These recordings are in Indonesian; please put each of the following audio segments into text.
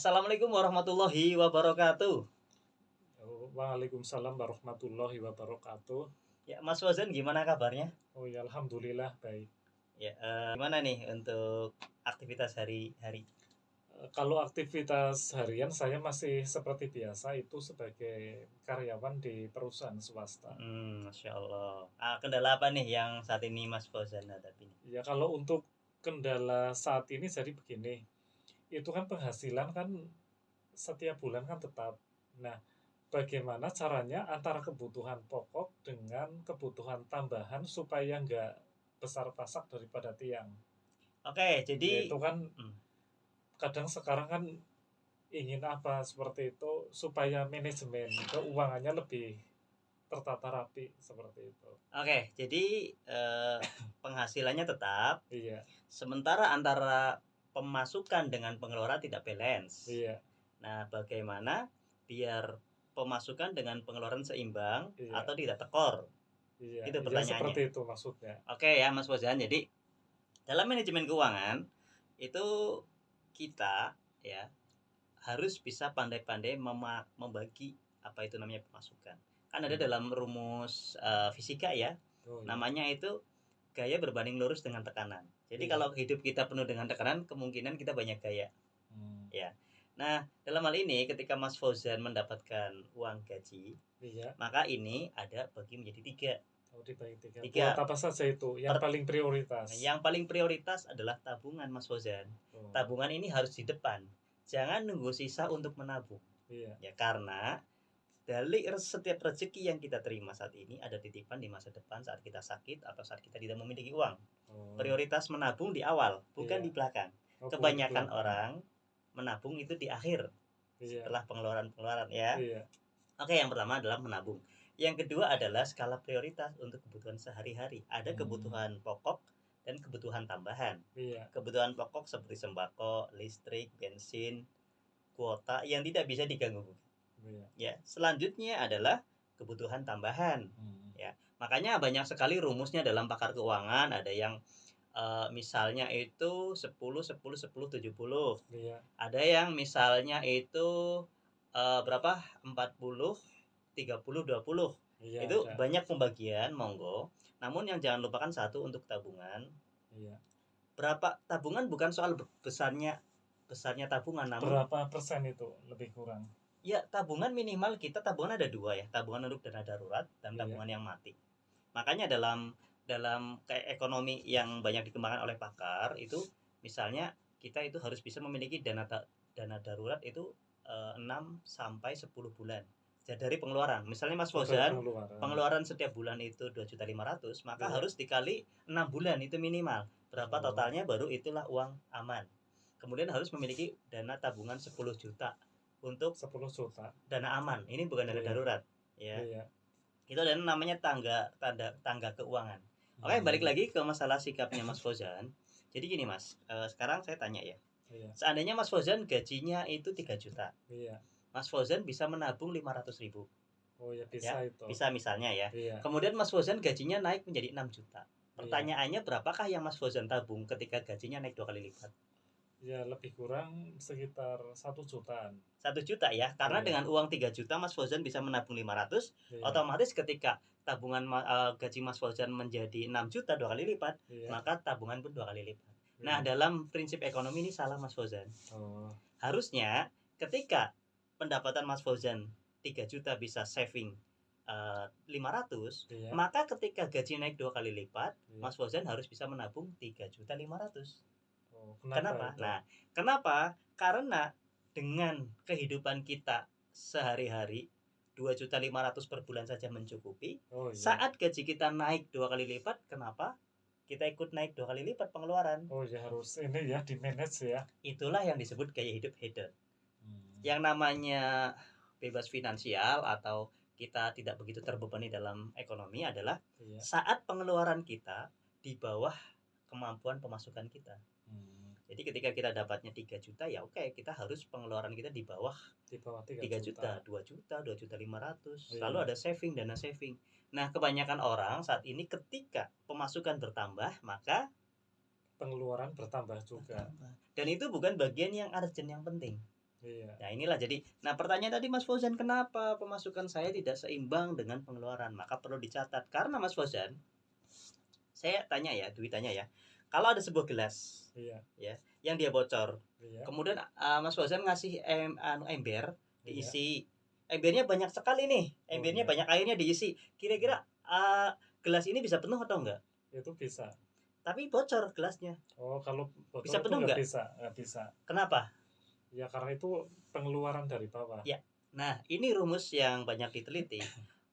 Assalamualaikum warahmatullahi wabarakatuh. Waalaikumsalam warahmatullahi wabarakatuh. Ya, Mas Fauzan gimana kabarnya? Oh ya, alhamdulillah baik. Ya, gimana nih untuk aktivitas hari-hari? Kalau aktivitas harian saya masih seperti biasa itu sebagai karyawan di perusahaan swasta. Masya Allah. Kendala apa nih yang saat ini Mas Fauzan hadapi nih? Ya kalau untuk kendala saat ini jadi begini, itu kan penghasilan kan setiap bulan kan tetap. Nah, bagaimana caranya antara kebutuhan pokok dengan kebutuhan tambahan supaya nggak besar pasak daripada tiang. Oke, Yaitu jadi kan hmm, kadang sekarang kan ingin apa seperti itu supaya manajemen keuangannya lebih tertata rapi seperti itu. oke, jadi penghasilannya tetap, Iya, sementara antara pemasukan dengan pengeluaran tidak balance. iya, Nah, bagaimana biar pemasukan dengan pengeluaran seimbang iya, atau tidak tekor? iya, Itu iya seperti pertanyaannya. itu maksudnya. Oke ya Mas Fauzan, jadi dalam manajemen keuangan itu kita ya harus bisa pandai-pandai membagi apa itu namanya pemasukan. Kan ada dalam rumus fisika ya, Oh iya, namanya itu gaya berbanding lurus dengan tekanan. Jadi iya. kalau hidup kita penuh dengan tekanan, kemungkinan kita banyak gaya Hmm, ya. Nah, dalam hal ini ketika Mas Fauzan mendapatkan uang gaji, iya. maka ini ada bagi menjadi tiga. Oh dibagi tiga. Buat Tiga. apa saja itu? Yang Per, paling prioritas. Yang paling prioritas adalah tabungan, Mas Fauzan. Oh Tabungan ini harus di depan. Jangan nunggu sisa untuk menabung. iya. Ya karena dari setiap rezeki yang kita terima saat ini ada titipan di masa depan saat kita sakit atau saat kita tidak memiliki uang. Oh Prioritas menabung di awal, bukan iya. di belakang. Oh bukan di Kebanyakan belakang. orang menabung itu di akhir Iya, setelah pengeluaran-pengeluaran ya. iya. Oke, yang pertama adalah menabung. Yang kedua adalah skala prioritas untuk kebutuhan sehari-hari. Ada Hmm, kebutuhan pokok dan kebutuhan tambahan. iya, Kebutuhan pokok seperti sembako, listrik, bensin, kuota yang tidak bisa diganggu. iya. Ya, selanjutnya adalah kebutuhan tambahan. Hmm, Ya, makanya banyak sekali rumusnya dalam pakar keuangan. Ada yang misalnya itu 10 10 10 70. iya. Ada yang misalnya itu berapa? 40 30 20. Iya Itu ada. banyak pembagian, monggo. Namun yang jangan lupakan satu untuk tabungan. Iya. Berapa tabungan bukan soal besarnya besarnya tabungan, namun Berapa persen itu lebih kurang? ya tabungan minimal kita tabungan ada dua ya, tabungan untuk dana darurat dan Iya, tabungan yang mati. Makanya dalam dalam kayak ekonomi yang banyak dikembangkan oleh pakar itu misalnya kita itu harus bisa memiliki dana darurat itu 6 sampai 10 bulan. Jadi dari pengeluaran. Misalnya Mas oh dari Fauzan, pengeluaran. pengeluaran setiap bulan itu 2.500.000, maka Iya. harus dikali 6 bulan itu minimal. Berapa Oh, totalnya baru itulah uang aman. Kemudian harus memiliki dana tabungan 10 juta untuk 10 juta. dana aman. Ini bukan dana Iya, darurat, ya. iya. Itu dan namanya tangga keuangan. Oke, balik Hmm, lagi ke masalah sikapnya Mas Fauzan. Jadi gini Mas, sekarang saya tanya ya. iya, Seandainya Mas Fauzan gajinya itu 3 juta. iya. Mas Fauzan bisa menabung 500.000. Oh ya Ya, bisa itu. bisa misalnya ya. Iya, Kemudian Mas Fauzan gajinya naik menjadi 6 juta. iya. Pertanyaannya berapakah yang Mas Fauzan tabung ketika gajinya naik 2 kali lipat? Ya lebih kurang sekitar 1 jutaan. 1 juta ya, karena Iya, dengan uang 3 juta Mas Fauzan bisa menabung 500, iya, otomatis ketika tabungan gaji Mas Fauzan menjadi 6 juta 2 kali lipat, iya, maka tabungan pun 2 kali lipat. Nah, iya. dalam prinsip ekonomi ini salah Mas Fauzan. Oh, Harusnya ketika pendapatan Mas Fauzan 3 juta bisa saving 500, iya, maka ketika gaji naik 2 kali lipat, iya. Mas Fauzan harus bisa menabung 3.500.000. Oh, kenapa Kenapa? itu? Nah, kenapa? Karena dengan kehidupan kita sehari-hari 2.500.000 per bulan saja mencukupi. Oh iya. Saat gaji kita naik 2 kali lipat, kenapa? Kita ikut naik 2 kali lipat pengeluaran. Oh ya harus ini ya di manage ya. Itulah yang disebut gaya hidup hedon. Hmm, Yang namanya bebas finansial atau kita tidak begitu terbebani dalam ekonomi adalah iya. saat pengeluaran kita di bawah kemampuan pemasukan kita. Hmm, Jadi ketika kita dapatnya 3 juta ya oke, kita harus pengeluaran kita di bawah di bawah 3 3 juta. juta, 2 juta, 2.500.000. Selalu Iya. ada saving, dana saving. Nah, kebanyakan orang saat ini ketika pemasukan bertambah, maka Pengeluaran bertambah juga. bertambah. Dan itu bukan bagian yang urgent yang penting. Iya. Nah inilah jadi, nah pertanyaan tadi Mas Fauzan, kenapa pemasukan saya tidak seimbang dengan pengeluaran? Maka perlu dicatat, karena Mas Fauzan, saya tanya ya, Dwi tanya ya, kalau ada sebuah gelas Iya. ya yang dia bocor, Iya. kemudian Mas Fauzan ngasih ember Iya. diisi, embernya banyak sekali nih, Oh embernya iya. banyak airnya diisi, kira-kira gelas ini bisa penuh atau enggak? Itu bisa. Tapi bocor gelasnya, Oh, kalau botol bisa itu penuh nggak enggak? bisa, nggak bisa. Kenapa? Ya karena itu pengeluaran dari bawah. Ya, nah ini rumus yang banyak diteliti.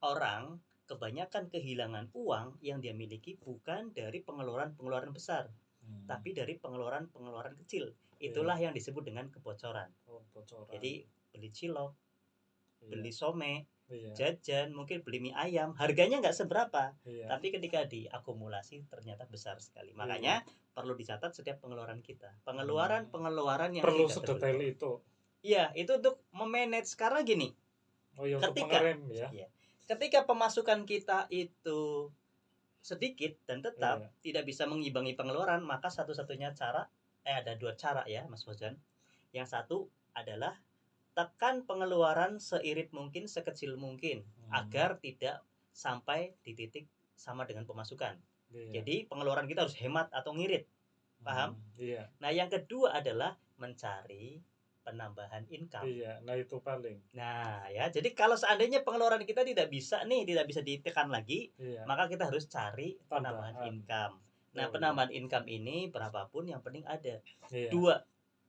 Orang kebanyakan kehilangan uang yang dia miliki bukan dari pengeluaran-pengeluaran besar, tapi dari pengeluaran-pengeluaran kecil. Itulah Iya. yang disebut dengan kebocoran. Oh, bocoran. Jadi beli cilok, Iya. beli some, Iya. jajan, mungkin beli mie ayam, harganya nggak seberapa, Iya. tapi ketika diakumulasi ternyata besar sekali. Makanya perlu dicatat setiap pengeluaran kita, pengeluaran yang Perlu tidak sedetail terduga. itu. Iya, itu untuk memanage, karena gini, Oh ya, untuk ketika mengerem ya. ya, ketika pemasukan kita itu sedikit dan tetap Iya. tidak bisa mengimbangi pengeluaran, maka satu-satunya cara, ada dua cara ya Mas Fauzan. Yang satu adalah tekan pengeluaran seirit mungkin, sekecil mungkin, agar tidak sampai di titik sama dengan pemasukan. Iya. Jadi pengeluaran kita harus hemat atau ngirit, paham? Iya. Nah yang kedua adalah mencari penambahan income. Iya, nah itu paling. Nah ya, jadi kalau seandainya pengeluaran kita tidak bisa ditekan lagi, Iya. maka kita harus cari penambahan Tambahan. income. Nah Oh, penambahan income ini berapapun yang penting ada. Iya.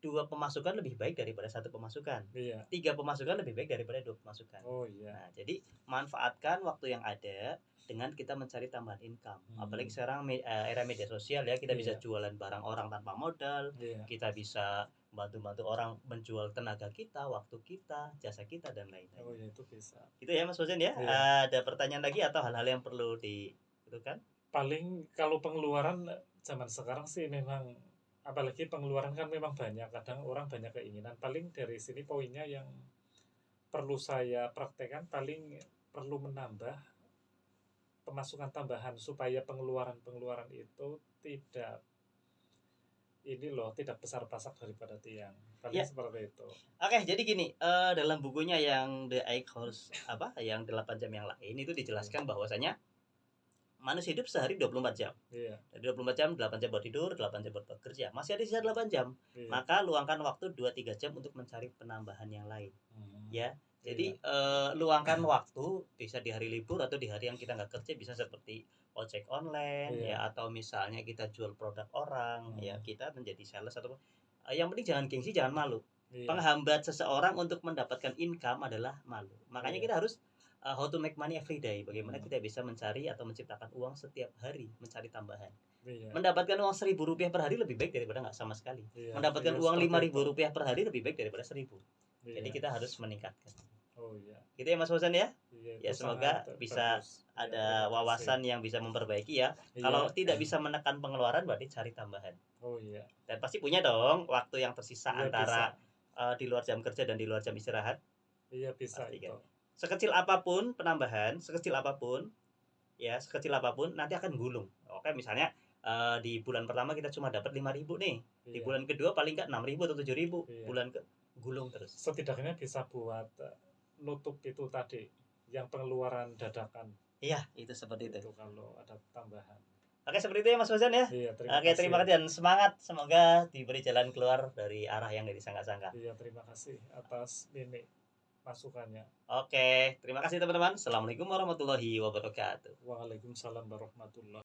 Dua pemasukan lebih baik daripada satu pemasukan. Iya. 3 pemasukan lebih baik daripada 2 pemasukan. Oh iya. Nah, jadi manfaatkan waktu yang ada dengan kita mencari tambahan income. Apalagi sekarang era media sosial ya, kita bisa Iya. jualan barang orang tanpa modal, Iya. kita bisa bantu-bantu orang menjual tenaga kita, waktu kita, jasa kita, dan Oh lain-lain. ya, itu bisa. Itu ya Mas Fauzan ya. Iya. Ada pertanyaan lagi atau hal-hal yang perlu kan? Paling kalau pengeluaran zaman sekarang sih memang, apalagi pengeluaran kan memang banyak, kadang orang banyak keinginan. Paling dari sini poinnya yang perlu saya praktekkan, paling perlu menambah pemasukan tambahan supaya pengeluaran-pengeluaran itu tidak tidak besar pasak daripada tiang. Paling Ya. seperti itu. Oke, jadi gini, dalam bukunya yang The 8 Hours yang 8 jam yang lain itu dijelaskan bahwasanya manusia hidup sehari 24 jam. Iya. Dari 24 jam, 8 jam buat tidur, 8 jam buat bekerja. Masih ada sisa 8 jam. Iya. Maka luangkan waktu 2-3 jam untuk mencari penambahan yang lain. Ya. Jadi luangkan waktu, bisa di hari libur atau di hari yang kita nggak kerja, bisa seperti ojek online ya, atau misalnya kita jual produk orang ya, kita menjadi sales atau yang penting jangan gengsi, jangan malu. Penghambat seseorang untuk mendapatkan income adalah malu. Makanya kita harus how to make money every day. Bagaimana kita bisa mencari atau menciptakan uang setiap hari, mencari tambahan. Mendapatkan uang Rp1.000 per hari lebih baik daripada nggak sama sekali. Mendapatkan uang Rp5.000 per hari lebih baik daripada 1.000. Jadi kita harus meningkatkan. Oh iya. Gitu ya Mas Fauzan ya. Iya, Ya semoga bisa ada wawasan yang bisa memperbaiki ya. Kalau tidak bisa menekan pengeluaran, berarti cari tambahan. Oh iya. Dan pasti punya dong waktu yang tersisa Iya, antara di luar jam kerja dan di luar jam istirahat. Iya, bisa Pasti, itu. kan? Sekecil apapun penambahan, sekecil apapun nanti akan gulung. Oke, misalnya di bulan pertama kita cuma dapat 5.000 nih. Di bulan kedua paling nggak 6.000 atau 7.000. Bulan gulung terus. Setidaknya bisa buat nutup itu tadi, yang pengeluaran dadakan. Iya, itu seperti itu. Kalau ada tambahan. Oke, seperti itu ya Mas Fauzan ya. Iya, terima kasih dan semangat, semoga diberi jalan keluar dari arah yang disangka-sangka. Iya, terima kasih atas ini masukannya. Oke, terima kasih teman-teman. Assalamualaikum warahmatullahi wabarakatuh. Waalaikumsalam warahmatullahi